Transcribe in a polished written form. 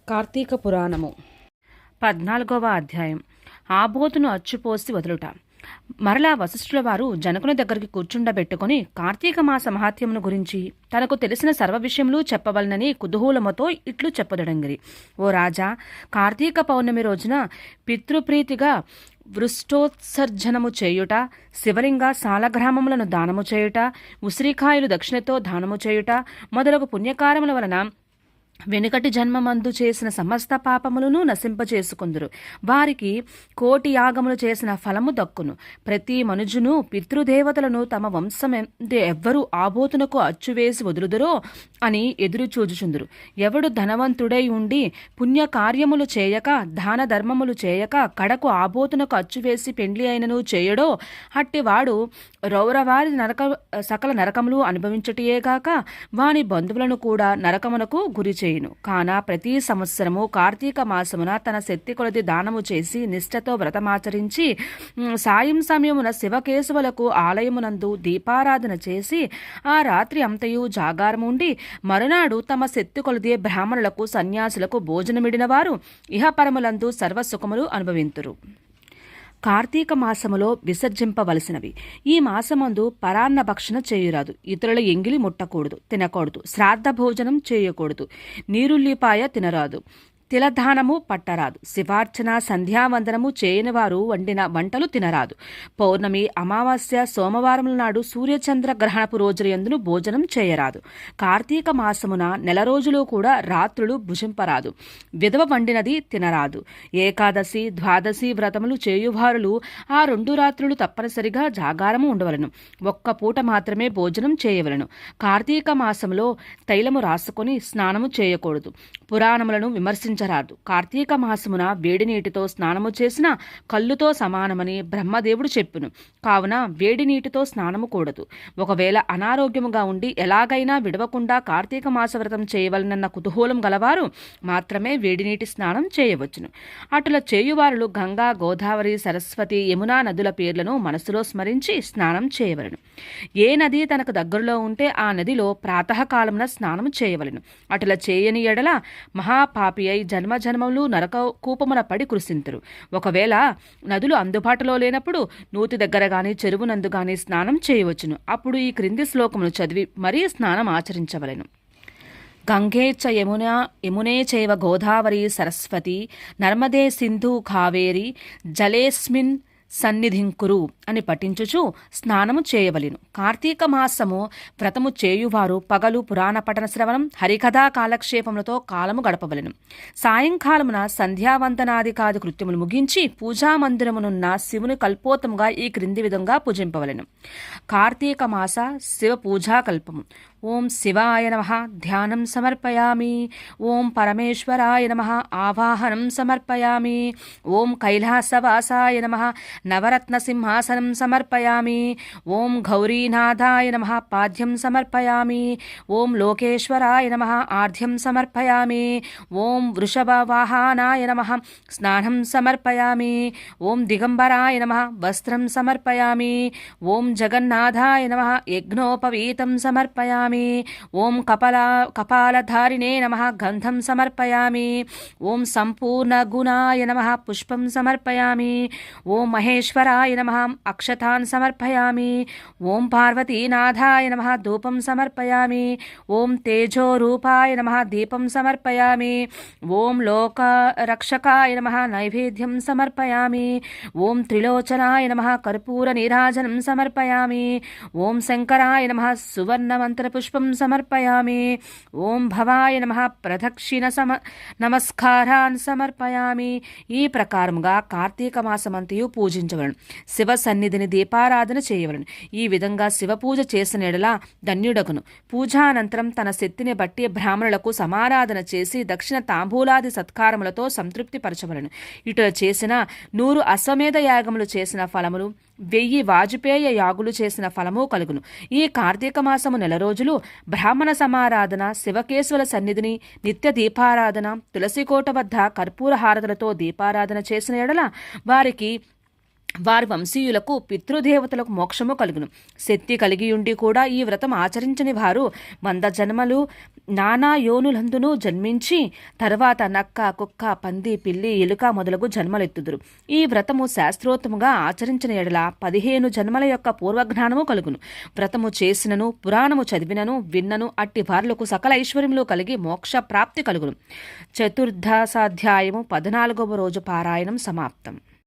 కార్తీక పురాణము 14వ అధ్యాయం. ఆబోతును అచ్చుపోసి వదులుట. మరలా వశిష్ఠుల వారు జనకుని దగ్గరికి కూర్చుండబెట్టుకుని కార్తీక మాస మహాత్యమును గురించి తనకు తెలిసిన సర్వ విషయములు చెప్పవలనని కుతూహలముతో ఇట్లు చెప్పదడంగిరి. ఓ రాజా, కార్తీక పౌర్ణమి రోజున పితృప్రీతిగా వృష్టోత్సర్జనము చేయుట, శివలింగ సాలగ్రామములను దానము చేయుట, ఉసిరికాయలు దక్షిణతో దానము చేయుట మొదలగు పుణ్యకారముల వలన వెనుకటి జన్మమందు చేసిన సమస్త పాపములను నశింపచేసుకుందురు. వారికి కోటి యాగములు చేసిన ఫలము దక్కును. ప్రతి మనుజును పితృదేవతలను తమ వంశమెందు ఎవ్వరూ ఆబోతునకు అచ్చువేసి వదులుదురో అని ఎదురుచూచుచుందురు. ఎవడు ధనవంతుడై ఉండి పుణ్యకార్యములు చేయక దాన ధర్మములు చేయక కడకు ఆబోతునకు అచ్చువేసి పెండ్లి అయినను చేయడో అట్టివాడు రౌరవారి సకల నరకములు అనుభవించుటయేగాక వాని బంధువులను కూడా నరకమునకు గురి చేయును. కాన ప్రతి సంవత్సరము కార్తీక మాసమున తన శక్తి కొలది దానము చేసి నిష్ఠతో వ్రతమాచరించి సాయం సమయమున శివకేశవులకు ఆలయమునందు దీపారాధన చేసి ఆ రాత్రి అంతయు జాగారముండి మరునాడు తమ శక్తి కొలది బ్రాహ్మణులకు సన్యాసులకు భోజనమిడిన వారు ఇహపరములందు సర్వసుఖములు అనుభవింతురు. కార్తీక మాసములో విసర్జింపవలసినవి. ఈ మాసమందు పరాన్న భక్షణ చేయరాదు. ఇతరుల ఎంగిలి ముట్టకూడదు, తినకూడదు. శ్రాద్ధ భోజనం చేయకూడదు. నీరుల్లిపాయ తినరాదు. తిలదానము పట్టరాదు. శివార్చన సంధ్యావందనము చేయని వారు వండిన వంటలు తినరాదు. పౌర్ణమి, అమావాస్య, సోమవారముల నాడు సూర్యచంద్ర గ్రహణపు రోజులందును భోజనం చేయరాదు. కార్తీక మాసమున నెల రోజులు కూడా రాత్రులు భుజింపరాదు. విధవ వండినది తినరాదు. ఏకాదశి, ద్వాదశి వ్రతములు చేయువారులు ఆ 2 రాత్రులు తప్పనిసరిగా జాగారము ఉండవలను. ఒక్క పూట మాత్రమే భోజనం చేయవలను. కార్తీక మాసములో తైలము రాసుకొని స్నానము చేయకూడదు. పురాణములను విమర్శించరాదు. కార్తీక మాసమున వేడి నీటితో స్నానము చేసిన కళ్ళుతో సమానమని బ్రహ్మదేవుడు చెప్పును. కావున వేడి నీటితో స్నానము కూడదు. ఒకవేళ అనారోగ్యముగా ఉండి ఎలాగైనా విడవకుండా కార్తీక మాస వ్రతం చేయవలనన్న కుతూహలం గలవారు మాత్రమే వేడినీటి స్నానం చేయవచ్చును. అటుల చేయువారులు గంగా, గోదావరి, సరస్వతి, యమునా నదుల పేర్లను మనసులో స్మరించి స్నానం చేయవలను. ఏ నది తనకు దగ్గరలో ఉంటే ఆ నదిలో ప్రాతకాలమున స్నానం చేయవలను. అటుల చేయని ఎడల మహాపాపి అయి జన్మజన్మములు నరక కూపమున పడి కృషింతురు. ఒకవేళ నదులు అందుబాటులో లేనప్పుడు నూతి దగ్గర గాని చెరువునందు గాని స్నానం చేయవచ్చును. అప్పుడు ఈ క్రింది శ్లోకమును చదివి మరీ స్నానం ఆచరించవలెను. గంగే చ యమునే చైవ గోదావరి సరస్వతి నర్మదే సింధు కావేరి జలేస్మిన్ సన్నిధింకురు అని పఠించుచు స్నానము చేయవలెను. కార్తీక మాసము వ్రతము చేయువారు పగలు పురాణ పఠన శ్రవణం, హరికథా కాలక్షేపములతో కాలము గడపవలెను. సాయంకాలమున సంధ్యావందనాదికాది కృత్యములు ముగించి పూజామందిరమునున్న శివుని కల్పోతముగా ఈ క్రింది విధంగా పూజింపవలెను. కార్తీక మాస శివ పూజాకల్పము. ఓం శివాయ నమః ధ్యానం సమర్పయామి. ఓం పరమేశ్వరాయ నమః ఆవాహనం సమర్పయామి. ఓం కైలాసవాసాయ నమః నవరత్న సింహాసనం సమర్పయామి. ఓం గౌరీనాథాయ నమః పాద్యం సమర్పయామి. ఓం లోకేశ్వరాయ నమః ఆర్ధ్యం సమర్పయామి. ఓం వృషభవాహనాయ నమః స్నానం సమర్పయామి. ఓం దిగంబరాయ నమః వస్త్రం సమర్పయామి. ఓం జగన్నాథాయ నమః యజ్ఞోపవీతం సమర్పయామి. ఓం కపాలధారిణే నమః గంధం సమర్పయామి. ఓం సంపూర్ణ గుణాయ నమః పుష్పం సమర్పయామి. ఓం మహేశ్వరాయ నమః అక్షతాన్ సమర్పయామి. ఓం పార్వతీనాథాయ నమః ధూపం సమర్పయామి. ఓం తేజోరూపాయ నమః దీపం సమర్పయామి. ఓం లోకరక్షకాయ నమః నైవేద్యం సమర్పయామి. ఓం త్రిలోచనాయ నమః కర్పూర నీరాజనం సమర్పయామి. ఓం శంకరాయ నమః సువర్ణమంత్ర పుష్పం సమర్పయామి. ఓం భవాయ నమః ప్రదక్షిణ నమస్కారాన్ సమర్పయామి. ఈ ప్రకారముగా కార్తీక మాసమంతయు పూజించవలను. శివ సన్నిధిని దీపారాధన చేయవలను. ఈ విధంగా శివ పూజ చేసిన ఎడల ధన్యుడగును. పూజానంతరం తన శక్తిని బట్టి బ్రాహ్మణులకు సమారాధన చేసి దక్షిణ తాంబూలాది సత్కారములతో సంతృప్తి పరచవలను. ఇటుల చేసిన 100 అశ్వమేధ యాగములు చేసిన ఫలములు, 1000 వాజపేయ యాగులు చేసిన ఫలము కలుగును. ఈ కార్తీక మాసము నెల రోజులు బ్రాహ్మణ సమారాధన, శివకేశవుల సన్నిధిని నిత్య దీపారాధన, తులసికోట వద్ద కర్పూర హారతులతో దీపారాధన చేసిన ఎడల వారికి వారి వంశీయులకు పితృదేవతలకు మోక్షము కలుగును. శక్తి కలిగియుండి కూడా ఈ వ్రతం ఆచరించని వారు 100 జన్మలు నానా యోనులందునూ జన్మించి తర్వాత నక్క, కుక్క, పంది, పిల్లి, ఎలుక మొదలగు జన్మలెత్తుదురు. ఈ వ్రతము శాస్త్రోత్తముగా ఆచరించిన ఎడల 15 జన్మల యొక్క పూర్వజ్ఞానము కలుగును. వ్రతము చేసినను, పురాణము చదివినను, విన్నను అట్టి వారులకు సకల ఐశ్వర్యములు కలిగి మోక్ష ప్రాప్తి కలుగును. చతుర్దశాధ్యాయము 14వ రోజు పారాయణం సమాప్తం.